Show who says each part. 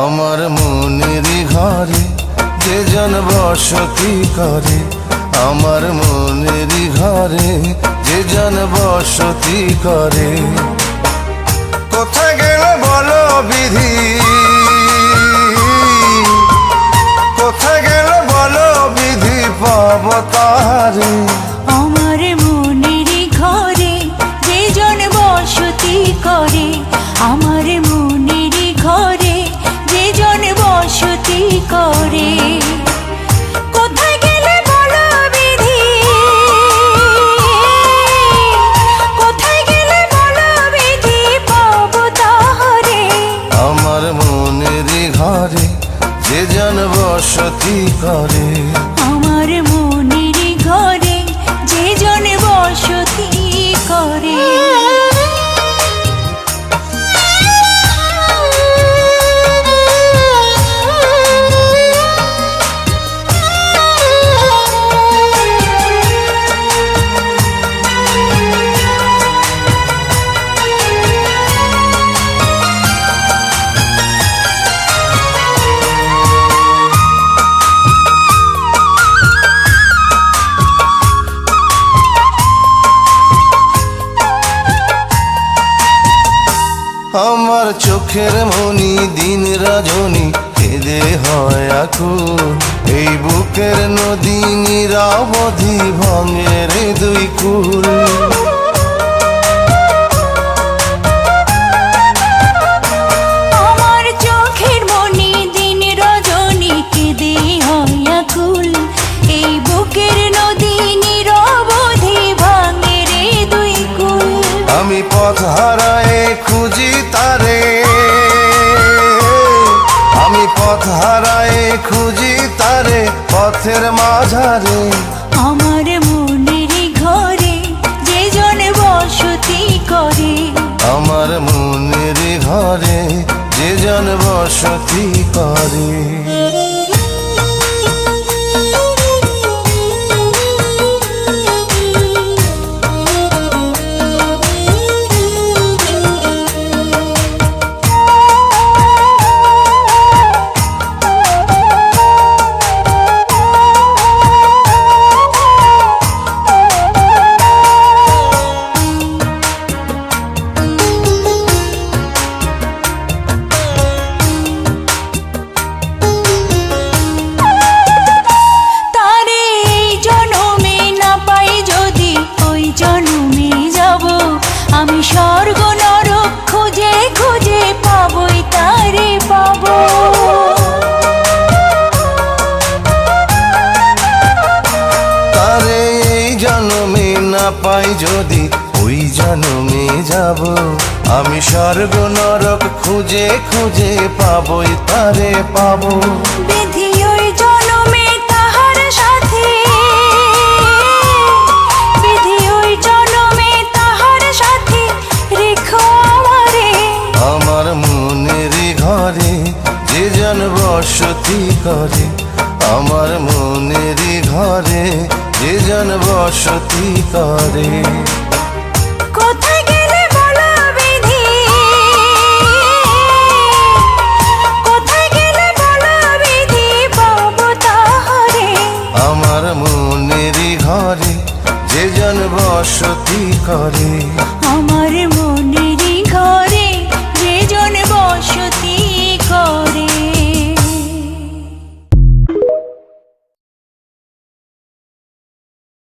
Speaker 1: আমার মনের ঘরে যে জন বসতি করে, আমার মনের ঘরে যে জন বসতি করে। কোথায় গেল বলো বিধি, কোথায় গেল বলো বিধি, পাব তারে।
Speaker 2: আমার মনের ঘরে যে জন বসতি করে, আমার মনের ঘরে যে জন বসতি করে। কোথায় গেলে বলো বিধি, কোথায় গেলে বলো বিধি, পাবো তাহারে।
Speaker 1: আমার মনের ঘরে যে জন বসতি করে,
Speaker 2: আমার মনের ঘরে যে জন বসতি করে।
Speaker 1: আমার চোখের মনি দিন রজনী কেঁদে হয় আকুল, এই বুকের নদী নিরাবধি ভাঙে রে দুই কুল।
Speaker 2: আমার চোখের মনি দিন রজনী কেঁদে হয় আকুল, এই বুকের নদী নিরবধি ভাঙে রে দুই কুল।
Speaker 1: আমি পথ হারায়ে খুঁজি তারে, আমি পথ হারায়ে খুঁজি তারে পথের মাঝারে।
Speaker 2: আমার মনের ঘরে যে জন বসতি করে,
Speaker 1: আমার মনের ঘরে যে জন বসতি করে। আমি স্বর্গ নরক খুঁজে খুঁজে পাবই তারে পাবো। তারে এই জন্মে না পাই যদি ওই জন্মে যাব, আমি স্বর্গ নরক খুঁজে খুঁজে পাবই তারে পাবো।
Speaker 2: বিধি ওই জন্মে তাহার সাথে, বিধি ওই জন্মে তাহার সাথে রেখো আমারে।
Speaker 1: আমার মনের ঘরে যে জন বসতি করে, আমার মনের ঘরে যে জন বসতি করে।
Speaker 2: কোথায় গেলে বলো বিধি, কোথায় গেলে বলো বিধি, পাবো তাহারে।
Speaker 1: আমার মনের ঘরে যে জন বসতি করে,
Speaker 2: আমার